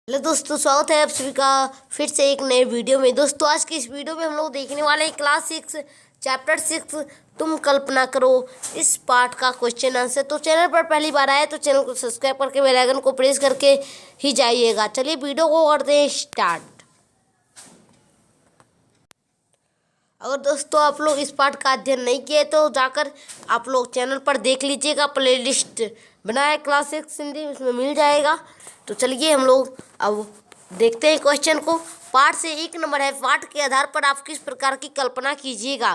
Hello दोस्तों, स्वागत है आप सभी का फिर से एक नए वीडियो में। दोस्तों आज की इस वीडियो में हम लोग देखने वाले हैं क्लास 6 चैप्टर 6 तुम कल्पना करो इस पार्ट का क्वेश्चन आंसर। तो चैनल पर पहली बार आए तो चैनल को सब्सक्राइब करके बेल आइकन को प्रेस करके ही जाइएगा। चलिए वीडियो को करते हैं स्टार्ट। अगर दोस्तों आप लोग इस पार्ट का अध्ययन नहीं किए तो जाकर आप लोग चैनल पर देख लीजिएगा, प्लेलिस्ट बनाया क्लास 6 हिंदी, उसमें मिल जाएगा। तो चलिए हम लोग अब देखते हैं क्वेश्चन को। पाठ से 1 नंबर है, पाठ के आधार पर आप किस प्रकार की कल्पना कीजिएगा।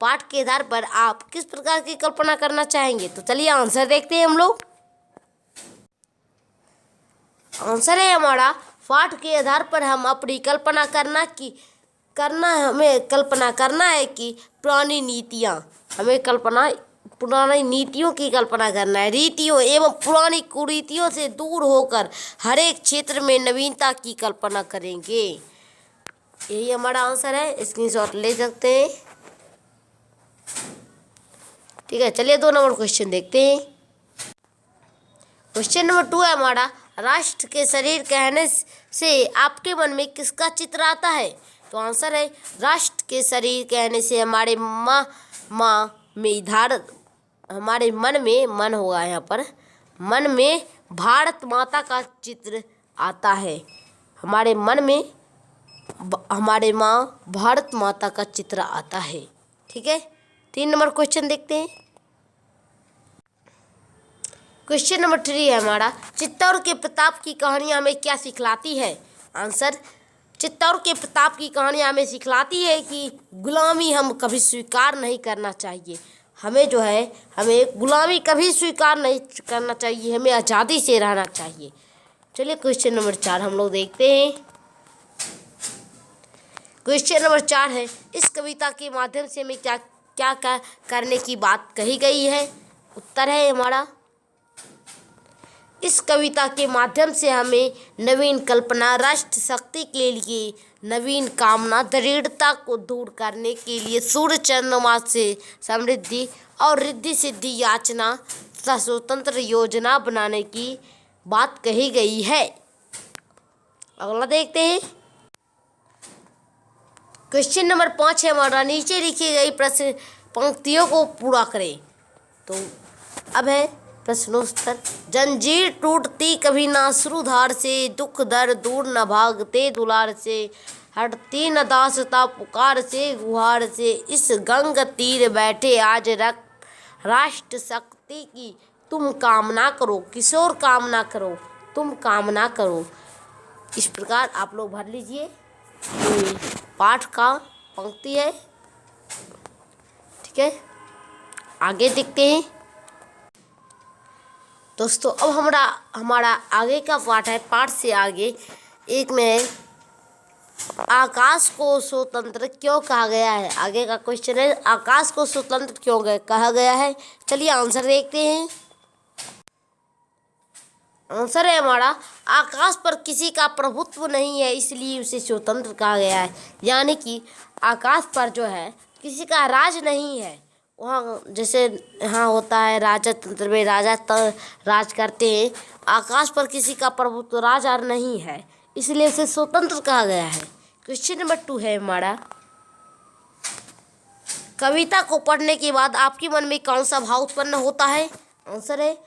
पाठ के आधार पर आप किस प्रकार की कल्पना करना चाहेंगे। तो चलिए आंसर देखते हैं हम लोग। आंसर है हमारा, पाठ के आधार पर हम अपनी कल्पना हमें कल्पना करना है कि पुरानी नीतियों की कल्पना करना है। रीतियों एवं पुरानी कुरीतियों से दूर होकर हर एक क्षेत्र में नवीनता की कल्पना करेंगे। यही हमारा आंसर है, स्क्रीनशॉट ले सकते हैं। ठीक है, चलिए 2 नंबर क्वेश्चन देखते हैं। क्वेश्चन नंबर 2 है हमारा, राष्ट्र के शरीर कहने से आपके मन में किसका चित्र आता है। तो आंसर है, राष्ट्र के शरीर कहने से हमारे मन में भारत माता का चित्र आता है। हमारे माँ भारत माता का चित्र आता है। ठीक है, 3 नंबर क्वेश्चन देखते हैं। क्वेश्चन नंबर 3 है हमारा, चित्तौड़ के प्रताप की कहानियाँ हमें क्या सिखलाती है। आंसर, चित्तौड़ के प्रताप की कहानियाँ हमें सिखलाती है कि गुलामी हम कभी स्वीकार नहीं करना चाहिए। हमें गुलामी कभी स्वीकार नहीं करना चाहिए, हमें आज़ादी से रहना चाहिए। चलिए क्वेश्चन नंबर 4 हम लोग देखते हैं। क्वेश्चन नंबर 4 है, इस कविता के माध्यम से हमें क्या क्या करने की बात कही गई है। उत्तर है हमारा, इस कविता के माध्यम से हमें नवीन कल्पना, राष्ट्र शक्ति के लिए नवीन कामना, दृढ़ता को दूर करने के लिए सूर्य चंद्रमा से समृद्धि और रिद्धि सिद्धि याचना तथा स्वतंत्र योजना बनाने की बात कही गई है। अगला देखते हैं। क्वेश्चन नंबर 5 है हमारा, नीचे लिखी गई प्रश्न पंक्तियों को पूरा करें। तो अब है प्रश्नोत्तर। जंजीर टूटती कभी ना सुरधार से, दुख दर्द दूर न भागते दुलार से, हटती न दासता पुकार से गुहार से, इस गंग तीर बैठे आज राष्ट्र शक्ति की तुम कामना करो, किशोर कामना करो, तुम कामना करो। इस प्रकार आप लोग भर लीजिए। ये पाठ का पंक्ति है। ठीक है, आगे देखते हैं। दोस्तों अब हमारा आगे का पाठ है। पाठ से आगे एक में आकाश को स्वतंत्र क्यों कहा गया है। आगे का क्वेश्चन है, आकाश को स्वतंत्र क्यों कहा गया है। चलिए आंसर देखते हैं। आंसर है हमारा, आकाश पर किसी का प्रभुत्व नहीं है, इसलिए उसे स्वतंत्र कहा गया है। यानी कि आकाश पर जो है किसी का राज नहीं है। वहाँ जैसे यहाँ होता है राजा तंत्र में राजा राज करते हैं, आकाश पर किसी का प्रभुत्व राज और नहीं है, इसलिए उसे स्वतंत्र कहा गया है। क्वेश्चन नंबर 2 है हमारा, कविता को पढ़ने के बाद आपके मन में कौन सा भाव उत्पन्न होता है। आंसर है,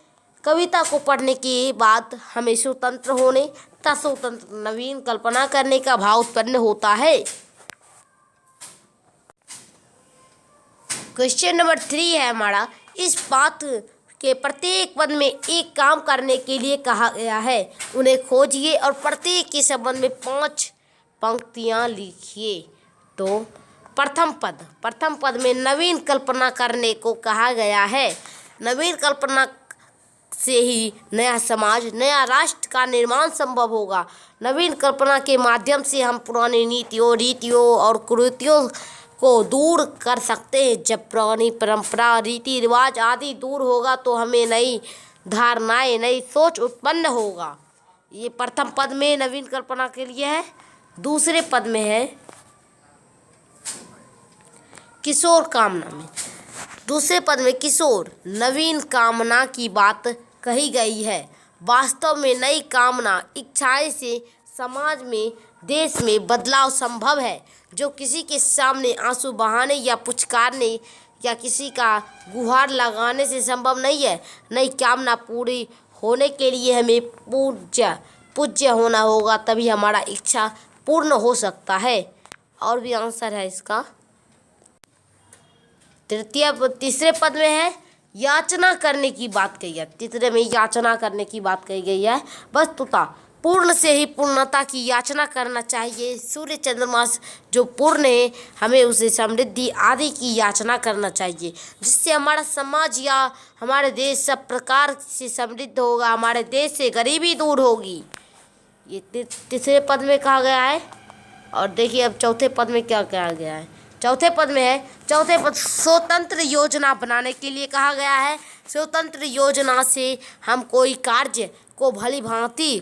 कविता को पढ़ने के बाद हमें स्वतंत्र होने तथा स्वतंत्र नवीन कल्पना करने का भाव उत्पन्न होता है। क्वेश्चन नंबर 3 है हमारा, इस पाठ के प्रत्येक पद में एक काम करने के लिए कहा गया है, उन्हें खोजिए और प्रत्येक के संबंध में 5 पंक्तियां लिखिए। तो प्रथम पद में नवीन कल्पना करने को कहा गया है। नवीन कल्पना से ही नया समाज, नया राष्ट्र का निर्माण संभव होगा। नवीन कल्पना के माध्यम से हम पुरानी नीतियों, रीतियों और कुरीतियों को दूर कर सकते हैं। जब पुरानी परंपरा, रीति रिवाज आदि दूर होगा तो हमें नई धारणाएं, नई सोच उत्पन्न होगा। ये प्रथम पद में नवीन कल्पना के लिए है। दूसरे पद में है किशोर कामना में, दूसरे पद में किशोर नवीन कामना की बात कही गई है। वास्तव में नई कामना इच्छाएं से समाज में, देश में बदलाव संभव है, जो किसी के सामने आंसू बहाने या पुचकारने या किसी का गुहार लगाने से संभव नहीं है। नई कामना पूरी होने के लिए हमें पूज्य होना होगा, तभी हमारा इच्छा पूर्ण हो सकता है। और भी आंसर है इसका। तीसरे पद में है याचना करने की बात कही है। तीसरे में याचना करने की बात कही गई है। वस्तुतः पूर्ण से ही पूर्णता की याचना करना चाहिए। सूर्य चंद्रमा जो पूर्ण है, हमें उसे समृद्धि आदि की याचना करना चाहिए, जिससे हमारा समाज या हमारे देश सब प्रकार से समृद्ध होगा, हमारे देश से गरीबी दूर होगी। ये तीसरे पद में कहा गया है। और देखिए अब चौथे पद में क्या कहा गया है। चौथे पद में है, चौथे पद स्वतंत्र योजना बनाने के लिए कहा गया है। स्वतंत्र योजना से हम कोई कार्य को भली भांति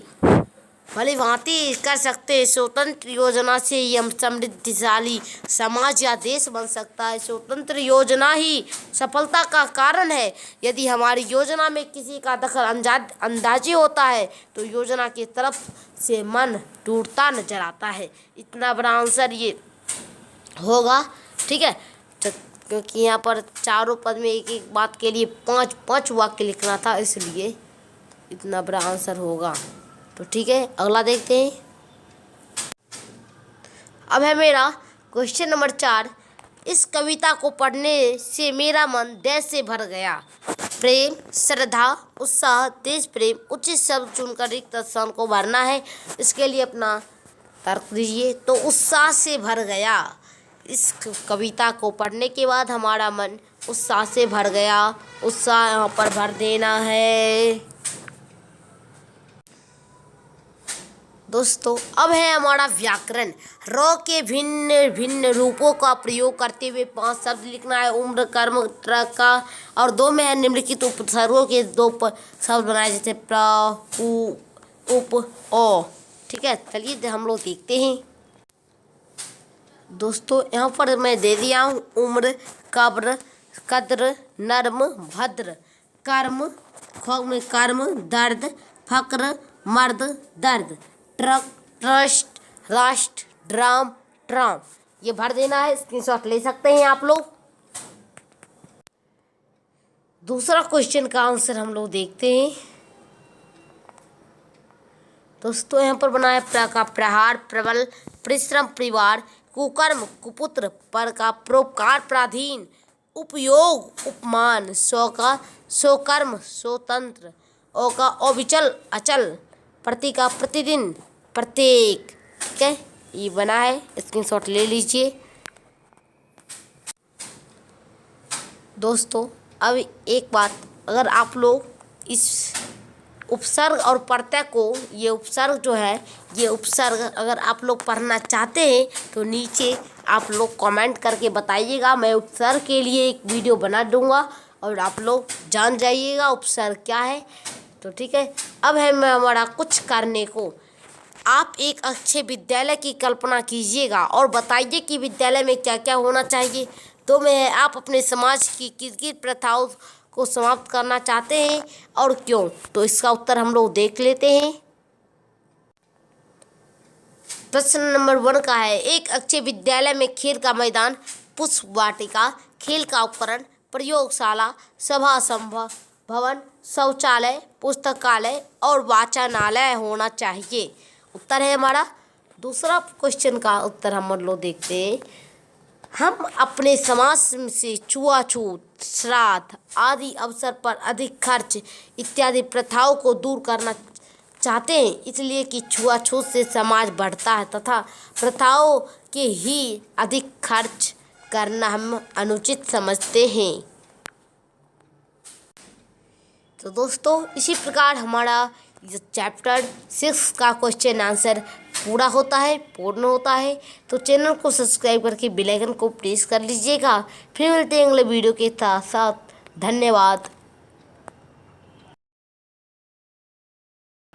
कर सकते हैं। स्वतंत्र योजना से ही हम समृद्धिशाली समाज या देश बन सकता है। स्वतंत्र योजना ही सफलता का कारण है। यदि हमारी योजना में किसी का दखल अंदाजी होता है तो योजना की तरफ से मन टूटता नजर आता है। इतना बड़ा आंसर ये होगा, ठीक है। क्योंकि यहाँ पर चारों पद में एक एक बात के लिए पाँच वाक्य लिखना था, इसलिए इतना बड़ा आंसर होगा। तो ठीक है, अगला देखते हैं। अब है मेरा क्वेश्चन नंबर 4। इस कविता को पढ़ने से मेरा मन देश से भर गया। प्रेम, श्रद्धा, उत्साह, देश प्रेम, उचित शब्द चुनकर रिक्त स्थान को भरना है। इसके लिए अपना तर्क दीजिए। तो उत्साह से भर गया। इस कविता को पढ़ने के बाद हमारा मन उत्साह से भर गया। उत्साह यहाँ पर भर देना है। दोस्तों अब है हमारा व्याकरण। र के भिन्न भिन्न रूपों का प्रयोग करते हुए 5 शब्द लिखना है। उम्र, कर्म, का और 2 में है निम्नलिखित उपसर्गों के 2 शब्द बनाए, जैसे प्र, उ, उप, ओ। ठीक है, चलिए हम लोग देखते हैं। दोस्तों यहाँ पर मैं दे दिया हूँ उम्र, कब्र, कद्र, नर्म, भद्र, कर्म, में कर्म, दर्द, फक्र, मर्द, दर्द, ट्रक, ट्रस्ट, राष्ट्र, ड्राम, ट्राम। ये भर देना है, स्क्रीनशॉट ले सकते हैं आप लोग। दूसरा क्वेश्चन का आंसर हम लोग देखते हैं। दोस्तों यहाँ पर बना है प्र का प्रहार, प्रबल, परिश्रम, परिवार, कुकर्म, कुपुत्र, पर का परोपकार, प्राधीन, उपयोग, उपमान, सौ का स्वकर्म, स्वतंत्र, ओ का अविचल, अचल, प्रति का प्रतिदिन, प्रत्येक। ठीक है, ये बना है, स्क्रीनशॉट ले लीजिए। दोस्तों अब एक बात, अगर आप लोग इस उपसर्ग और प्रत्यय को, ये उपसर्ग जो है, ये उपसर्ग अगर आप लोग पढ़ना चाहते हैं तो नीचे आप लोग कमेंट करके बताइएगा। मैं उपसर्ग के लिए एक वीडियो बना दूंगा और आप लोग जान जाइएगा उपसर्ग क्या है। तो ठीक है, अब है मैं हमारा कुछ करने को। आप एक अच्छे विद्यालय की कल्पना कीजिएगा और बताइए कि विद्यालय में क्या क्या होना चाहिए। तो मैं आप अपने समाज की किस प्रथाओं को समाप्त करना चाहते हैं और क्यों? तो इसका उत्तर हम लोग देख लेते हैं। प्रश्न नंबर 1 का है, एक अच्छे विद्यालय में खेल का मैदान, पुष्प वाटिका, खेल का उपकरण, प्रयोगशाला, सभा भवन, शौचालय, पुस्तकालय और वाचनालय होना चाहिए। उत्तर है हमारा। दूसरा क्वेश्चन का उत्तर हम लोग देखते हैं। हम अपने समाज से छुआछूत, श्राद्ध आदि अवसर पर अधिक खर्च इत्यादि प्रथाओं को दूर करना चाहते हैं, इसलिए कि छुआछूत से समाज बढ़ता है तथा प्रथाओं के ही अधिक खर्च करना हम अनुचित समझते हैं। तो दोस्तों इसी प्रकार हमारा चैप्टर 6 का क्वेश्चन आंसर पूरा होता है, पूर्ण होता है। तो चैनल को सब्सक्राइब करके बेल आइकन को प्रेस कर लीजिएगा। फिर मिलते हैं अगले वीडियो के साथ। धन्यवाद।